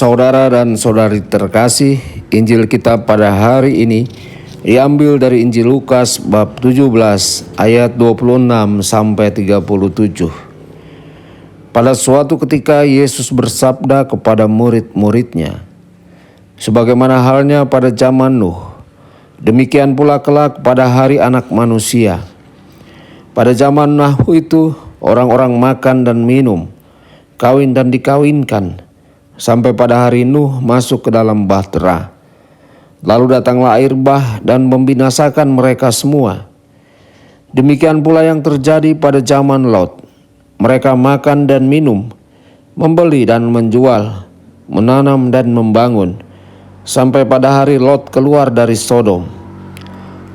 Saudara dan saudari terkasih, Injil kita pada hari ini diambil dari Injil Lukas bab 17 ayat 26 sampai 37. Pada suatu ketika Yesus bersabda kepada murid-muridnya, "Sebagaimana halnya pada zaman Nuh, demikian pula kelak pada hari Anak Manusia. Pada zaman Nuh itu orang-orang makan dan minum, kawin dan dikawinkan, sampai pada hari Nuh masuk ke dalam bahtera. Lalu datanglah air bah dan membinasakan mereka semua. Demikian pula yang terjadi pada zaman Lot. Mereka makan dan minum, membeli dan menjual, menanam dan membangun, sampai pada hari Lot keluar dari Sodom.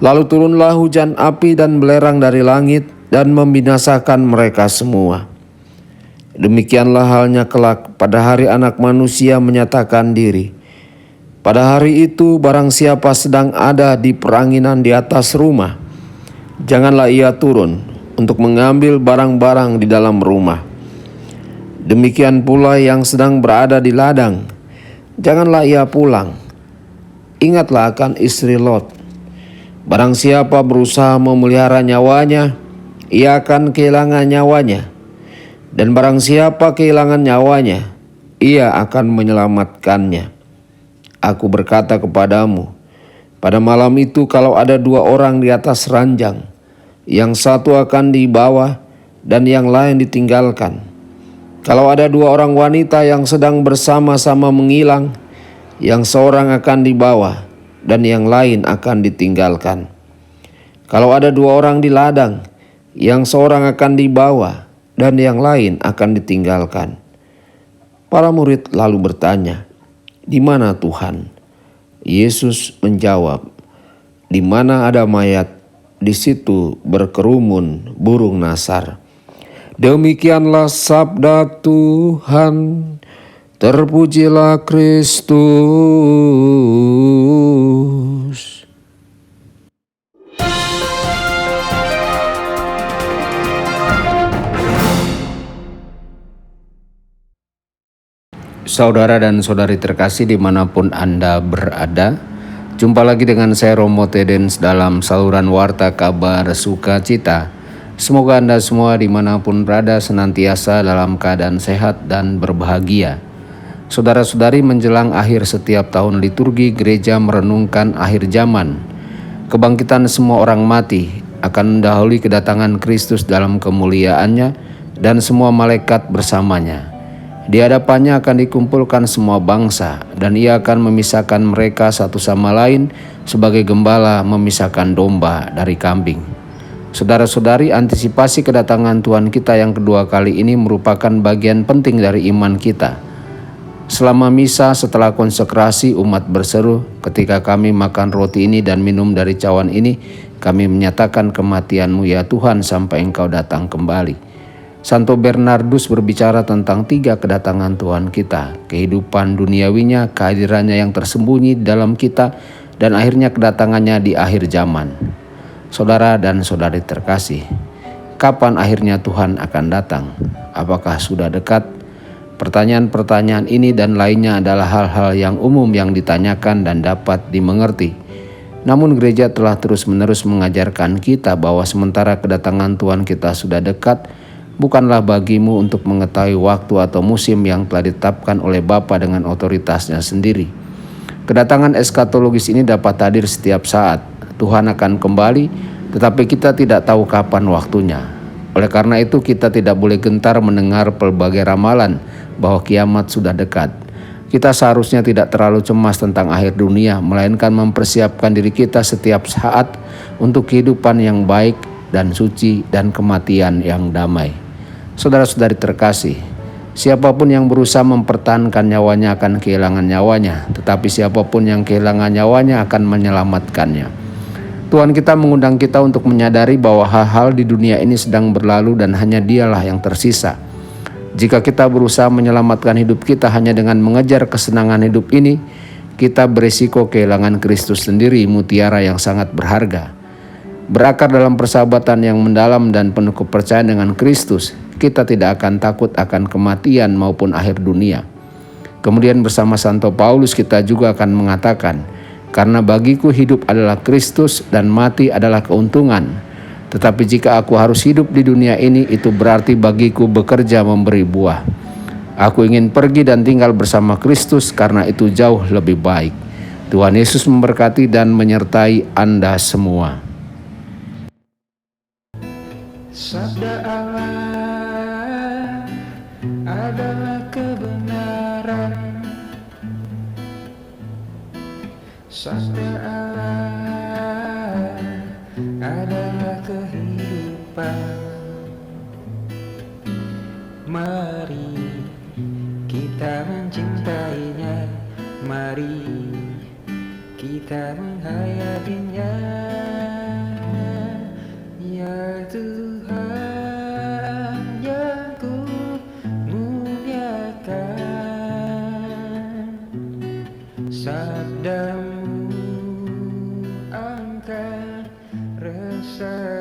Lalu turunlah hujan api dan belerang dari langit dan membinasakan mereka semua. Demikianlah halnya kelak pada hari Anak Manusia menyatakan diri. Pada hari itu barang siapa sedang ada di peranginan di atas rumah, janganlah ia turun untuk mengambil barang-barang di dalam rumah. Demikian pula yang sedang berada di ladang, janganlah ia pulang. Ingatlah akan istri Lot. Barang siapa berusaha memelihara nyawanya, ia akan kehilangan nyawanya. Dan barang siapa kehilangan nyawanya, ia akan menyelamatkannya. Aku berkata kepadamu, pada malam itu kalau ada dua orang di atas ranjang, yang satu akan dibawa dan yang lain ditinggalkan. Kalau ada dua orang wanita yang sedang bersama-sama mengilang, yang seorang akan dibawa dan yang lain akan ditinggalkan. Kalau ada dua orang di ladang, yang seorang akan dibawa dan yang lain akan ditinggalkan." Para murid lalu bertanya, "Di mana Tuhan?" Yesus menjawab, "Di mana ada mayat, di situ berkerumun burung nasar." Demikianlah sabda Tuhan. Terpujilah Kristus. Saudara dan saudari terkasih dimanapun Anda berada, jumpa lagi dengan saya Romo Tedens dalam saluran Warta Kabar Sukacita. Semoga Anda semua dimanapun berada senantiasa dalam keadaan sehat dan berbahagia. Saudara-saudari, menjelang akhir setiap tahun liturgi, gereja merenungkan akhir zaman. Kebangkitan semua orang mati akan mendahului kedatangan Kristus dalam kemuliaannya dan semua malaikat bersamanya. Di hadapannya akan dikumpulkan semua bangsa, dan ia akan memisahkan mereka satu sama lain sebagai gembala memisahkan domba dari kambing. Saudara-saudari, antisipasi kedatangan Tuhan kita yang kedua kali ini merupakan bagian penting dari iman kita. Selama misa setelah konsekrasi, umat berseru, "Ketika kami makan roti ini dan minum dari cawan ini, kami menyatakan kematian-Mu ya Tuhan sampai Engkau datang kembali." Santo Bernardus berbicara tentang tiga kedatangan Tuhan kita: kehidupan duniawinya, kehadirannya yang tersembunyi di dalam kita, dan akhirnya kedatangannya di akhir zaman. Saudara dan saudari terkasih, kapan akhirnya Tuhan akan datang? Apakah sudah dekat? Pertanyaan-pertanyaan ini dan lainnya adalah hal-hal yang umum yang ditanyakan dan dapat dimengerti. Namun gereja telah terus-menerus mengajarkan kita bahwa sementara kedatangan Tuhan kita sudah dekat, bukanlah bagimu untuk mengetahui waktu atau musim yang telah ditetapkan oleh Bapa dengan otoritasnya sendiri. Kedatangan eskatologis ini dapat hadir setiap saat. Tuhan akan kembali, tetapi kita tidak tahu kapan waktunya. Oleh karena itu kita tidak boleh gentar mendengar pelbagai ramalan bahwa kiamat sudah dekat. Kita seharusnya tidak terlalu cemas tentang akhir dunia, melainkan mempersiapkan diri kita setiap saat untuk kehidupan yang baik dan suci dan kematian yang damai. Saudara-saudari terkasih, siapapun yang berusaha mempertahankan nyawanya akan kehilangan nyawanya, tetapi siapapun yang kehilangan nyawanya akan menyelamatkannya. Tuhan kita mengundang kita untuk menyadari bahwa hal-hal di dunia ini sedang berlalu dan hanya Dialah yang tersisa. Jika kita berusaha menyelamatkan hidup kita hanya dengan mengejar kesenangan hidup ini, kita berisiko kehilangan Kristus sendiri, mutiara yang sangat berharga. Berakar dalam persahabatan yang mendalam dan penuh kepercayaan dengan Kristus, kita tidak akan takut akan kematian maupun akhir dunia. Kemudian bersama Santo Paulus kita juga akan mengatakan, karena bagiku hidup adalah Kristus dan mati adalah keuntungan. Tetapi jika aku harus hidup di dunia ini, itu berarti bagiku bekerja memberi buah. Aku ingin pergi dan tinggal bersama Kristus karena itu jauh lebih baik. Tuhan Yesus memberkati dan menyertai Anda semua. Sabda Allah adalah kebenaran. Sabda Allah adalah kehidupan. Mari kita mencintainya, mari kita menghayatinya. Ya Tuhan yang ku muliakan, sabdamu angkat rasa